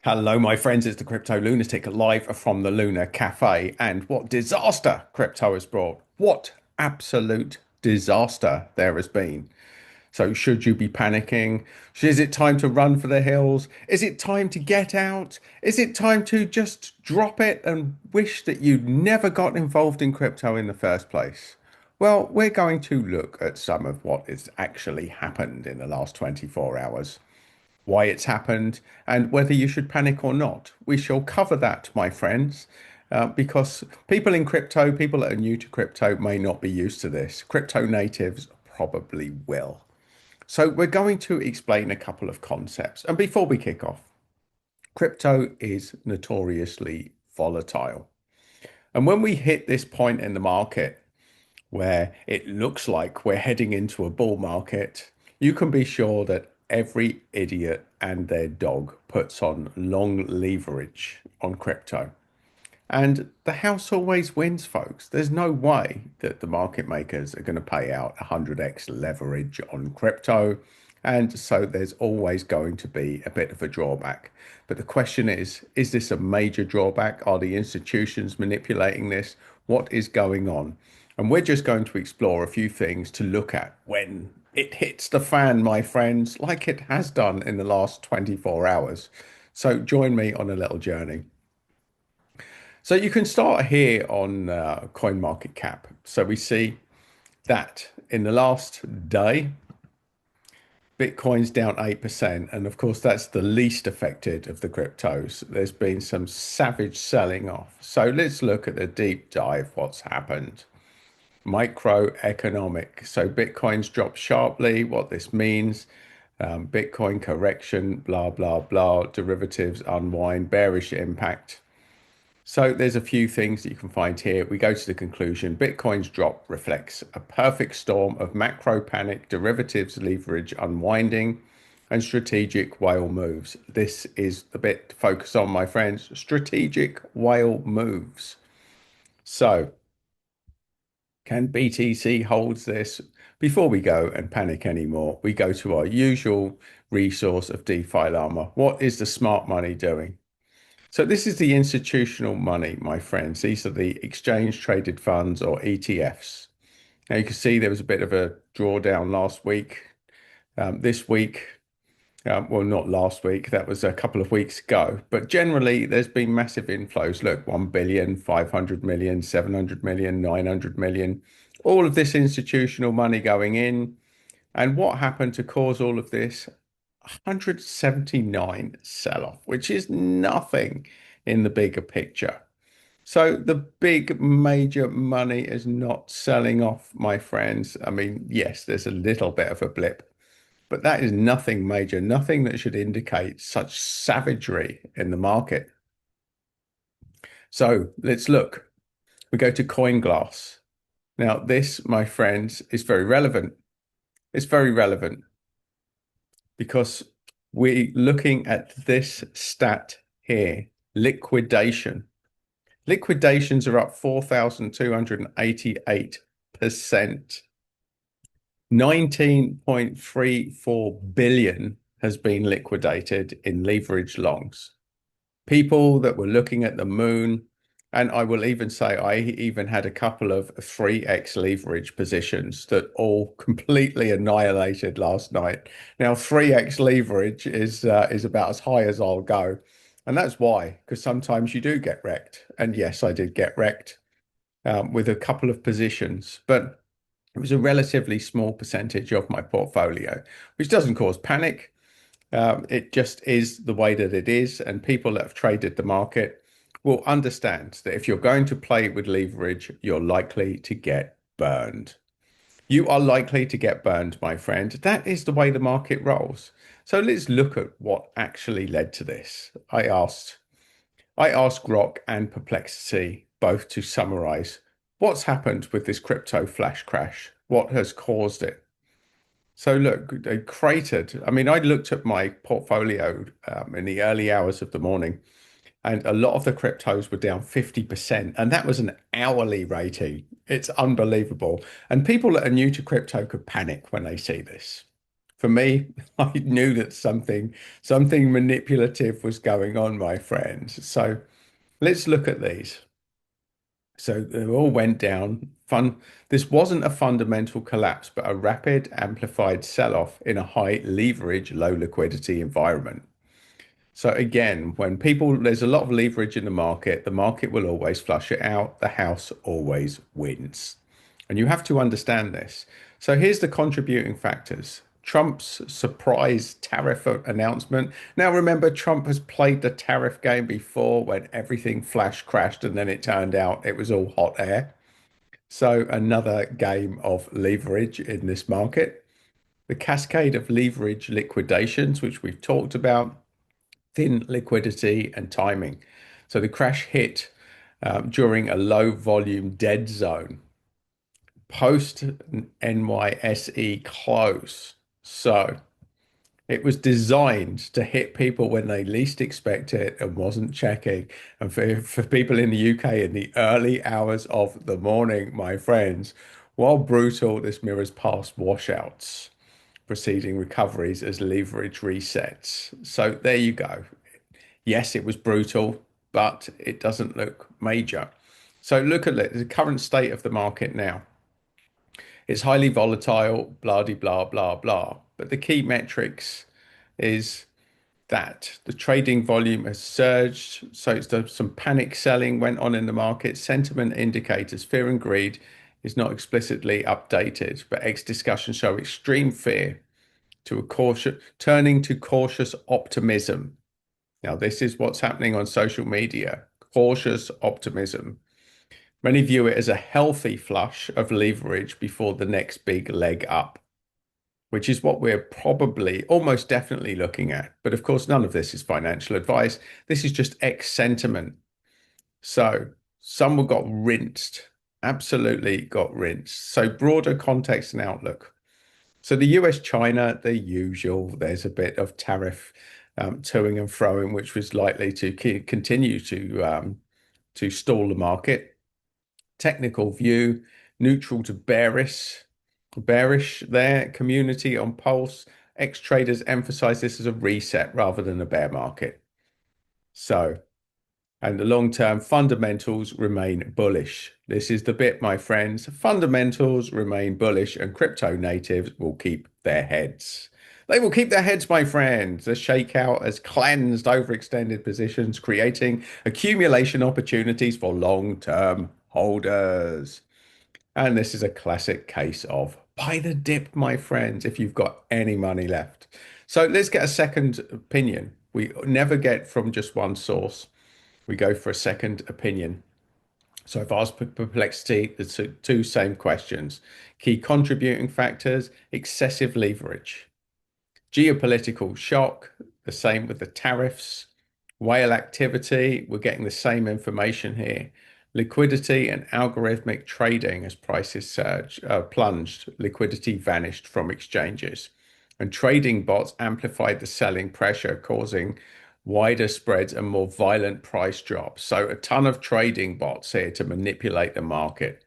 Hello, my friends. It's the Crypto Lunatic live from the Lunar Café. And what disaster crypto has brought. What absolute disaster there has been. So, should you be panicking? Is it time to run for the hills? Is it time to get out? Is it time to just drop it and wish that you'd never got involved in crypto in the first place? Well, we're going to look at some of what has actually happened in the last 24 hours, why it's happened, and whether you should panic or not. We shall cover that, my friends, because people in crypto, people that are new to crypto, may not be used to this. Crypto natives probably will. So, we're going to explain a couple of concepts. And before we kick off, crypto is notoriously volatile. And when we hit this point in the market where it looks like we're heading into a bull market, you can be sure that every idiot and their dog puts on long leverage on crypto. And the house always wins, folks. There's no way that the market makers are going to pay out 100x leverage on crypto. And so there's always going to be a bit of a drawback. But the question is this a major drawback? Are the institutions manipulating this? What is going on? And we're just going to explore a few things to look at when it hits the fan, my friends, like it has done in the last 24 hours. So join me on a little journey. So you can start here on CoinMarketCap. So we see that in the last day, Bitcoin's down 8%. And of course, that's the least affected of the cryptos. There's been some savage selling off. So let's look at the deep dive, what's happened. Microeconomic. So Bitcoin's dropped sharply. What this means, Bitcoin correction, blah, blah, blah, derivatives unwind, bearish impact. So there's a few things that you can find here. We go to the conclusion. Bitcoin's drop reflects a perfect storm of macro panic, derivatives leverage unwinding, and strategic whale moves. This is the bit to focus on, my friends. Strategic whale moves. So can BTC holds this? Before we go and panic anymore, we go to our usual resource of DeFi Llama. What is the smart money doing? So this is the institutional money, my friends. These are the exchange traded funds or ETFs. Now you can see there was a bit of a drawdown last week. This week, well, not last week, that was a couple of weeks ago. But generally, there's been massive inflows. Look, 1 billion, 500 million, 700 million, 900 million, all of this institutional money going in. And what happened to cause all of this? 179 sell-off, which is nothing in the bigger picture. So the big major money is not selling off, my friends. I mean, yes, there's a little bit of a blip, but that is nothing major, nothing that should indicate such savagery in the market. So let's look. We go to CoinGlass. Now, this, my friends, is very relevant. It's very relevant because we're looking at this stat here, liquidation. Liquidations are up 4,288%. 19.34 billion has been liquidated in leverage longs. People that were looking at the moon, and I will even say I even had a couple of 3x leverage positions that all completely annihilated last night. Now 3x leverage is about as high as I'll go. And that's why, because sometimes you do get wrecked. And yes, I did get wrecked with a couple of positions, but it was a relatively small percentage of my portfolio, which doesn't cause panic. It just is the way that it is. And people that have traded the market will understand that if you're going to play with leverage, you're likely to get burned. You are likely to get burned, my friend. That is the way the market rolls. So let's look at what actually led to this. I asked Grok and Perplexity both to summarize what's happened with this crypto flash crash, what has caused it. So look, they cratered. I mean, I looked at my portfolio in the early hours of the morning, and a lot of the cryptos were down 50%, and that was an hourly rating. It's unbelievable. And people that are new to crypto could panic when they see this. For me, I knew that something manipulative was going on, my friends. So let's look at these. So they all went down. This wasn't a fundamental collapse, but a rapid, amplified sell-off in a high leverage, low liquidity environment. So again, when there's a lot of leverage in the market will always flush it out. The house always wins. And you have to understand this. So here's the contributing factors. Trump's surprise tariff announcement. Now, remember, Trump has played the tariff game before when everything flash crashed and then it turned out it was all hot air. So, another game of leverage in this market. The cascade of leverage liquidations, which we've talked about, thin liquidity and timing. So, the crash hit during a low volume dead zone post NYSE close. So it was designed to hit people when they least expect it and wasn't checking. And for people in the UK in the early hours of the morning, my friends, while brutal, this mirrors past washouts, preceding recoveries as leverage resets. So there you go. Yes, it was brutal, but it doesn't look major. So look at the current state of the market now. It's highly volatile, blah, de, blah, blah, blah. But the key metrics is that the trading volume has surged. So some panic selling went on in the market. Sentiment indicators, fear and greed is not explicitly updated, but X discussions show extreme fear to a cautious, turning to cautious optimism. Now, this is what's happening on social media, cautious optimism. Many view it as a healthy flush of leverage before the next big leg up, which is what we're probably almost definitely looking at. But of course, none of this is financial advice. This is just X sentiment. So some got rinsed, absolutely got rinsed. So broader context and outlook. So the US China, the usual, there's a bit of tariff toing and froing, which was likely to continue to stall the market. Technical view, neutral to bearish there. Community on Pulse. Ex-traders emphasize this as a reset rather than a bear market. So, and the long-term fundamentals remain bullish. This is the bit, my friends. Fundamentals remain bullish and crypto natives will keep their heads. They will keep their heads, my friends. The shakeout has cleansed overextended positions, creating accumulation opportunities for long-term holders. And this is a classic case of buy the dip, my friends, if you've got any money left. So let's get a second opinion. We never get from just one source. We go for a second opinion. So I've asked Perplexity the two same questions. Key contributing factors, excessive leverage. Geopolitical shock, the same with the tariffs. Whale activity, we're getting the same information here. Liquidity and algorithmic trading as prices plunged, liquidity vanished from exchanges. And trading bots amplified the selling pressure, causing wider spreads and more violent price drops. So a ton of trading bots here to manipulate the market.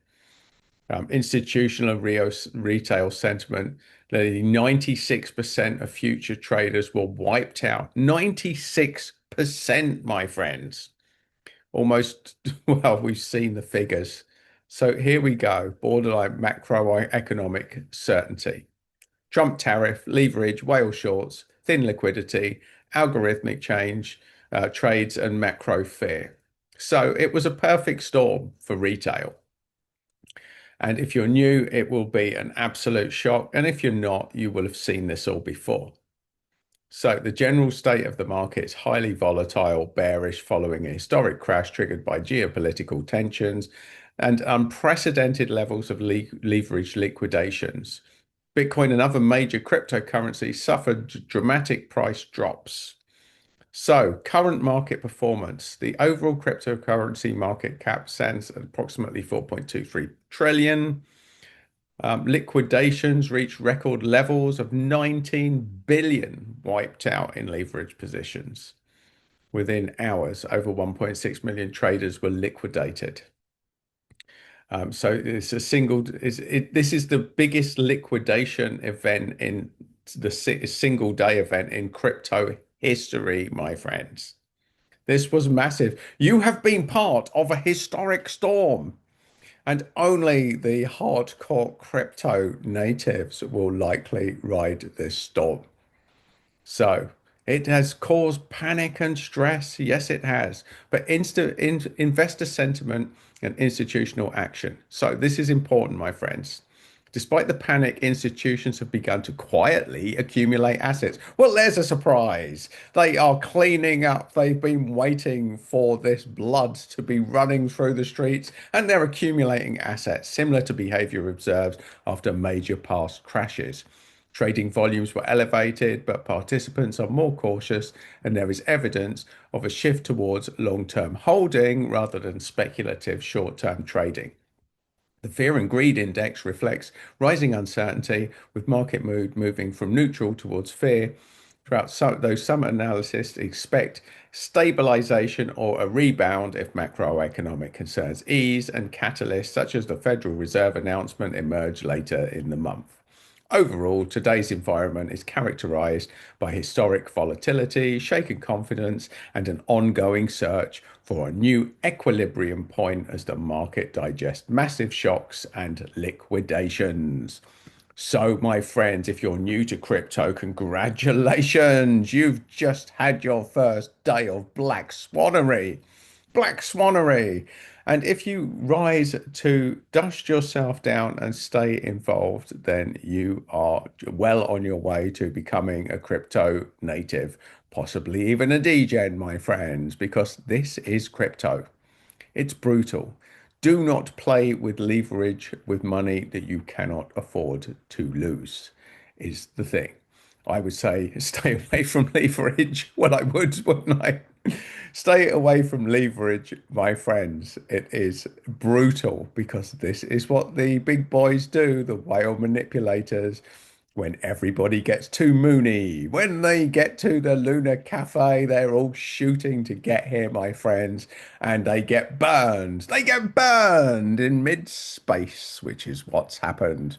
Institutional retail sentiment, nearly 96% of future traders were wiped out. 96%, my friends. Almost, well, we've seen the figures. So here we go, borderline macroeconomic certainty. Trump tariff, leverage, whale shorts, thin liquidity, algorithmic change, trades, and macro fear. So it was a perfect storm for retail. And if you're new, it will be an absolute shock. And if you're not, you will have seen this all before. So the general state of the market is highly volatile, bearish following a historic crash triggered by geopolitical tensions and unprecedented levels of leverage liquidations. Bitcoin and other major cryptocurrencies suffered dramatic price drops. So, current market performance. The overall cryptocurrency market cap stands at approximately 4.23 trillion. Liquidations reached record levels of 19 billion wiped out in leverage positions. Within hours, over 1.6 million traders were liquidated. So it's a this is the biggest liquidation event in single day event in crypto history, my friends. This was massive. You have been part of a historic storm, and only the hardcore crypto natives will likely ride this storm. So it has caused panic and stress. Yes, it has. But investor sentiment and institutional action. So this is important, my friends. Despite the panic, institutions have begun to quietly accumulate assets. Well, there's a surprise. They are cleaning up. They've been waiting for this blood to be running through the streets, and they're accumulating assets, similar to behavior observed after major past crashes. Trading volumes were elevated, but participants are more cautious, and there is evidence of a shift towards long-term holding rather than speculative short-term trading. The fear and greed index reflects rising uncertainty, with market mood moving from neutral towards fear. Though some analysts expect stabilization or a rebound if macroeconomic concerns ease and catalysts such as the Federal Reserve announcement emerge later in the month. Overall, today's environment is characterized by historic volatility, shaken confidence, and an ongoing search for a new equilibrium point as the market digests massive shocks and liquidations. So, my friends, if you're new to crypto, congratulations! You've just had your first day of Black Swanery. Black Swanery. And if you rise to dust yourself down and stay involved, then you are well on your way to becoming a crypto native, possibly even a degen, my friends, because this is crypto. It's brutal. Do not play with leverage with money that you cannot afford to lose, is the thing. I would say stay away from leverage. Well, I would, wouldn't I? Stay away from leverage, my friends. It is brutal because this is what the big boys do, the whale manipulators. When everybody gets too moony, when they get to the Lunar Cafe, they're all shooting to get here, my friends, and they get burned. They get burned in mid-space, which is what's happened.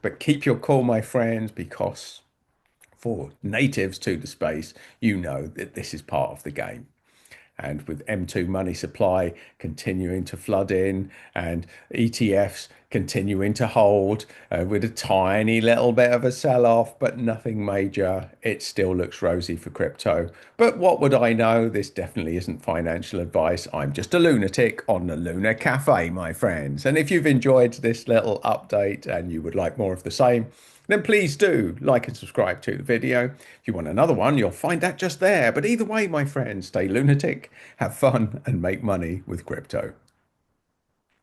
But keep your cool, my friends, because for natives to the space, you know that this is part of the game. And with M2 money supply continuing to flood in and ETFs continuing to hold with a tiny little bit of a sell off, but nothing major, it still looks rosy for crypto. But what would I know? This definitely isn't financial advice. I'm just a lunatic on the Lunar Cafe, my friends. And if you've enjoyed this little update and you would like more of the same, then please do like and subscribe to the video. If you want another one, you'll find that just there. But either way, my friends, stay lunatic, have fun, and make money with crypto.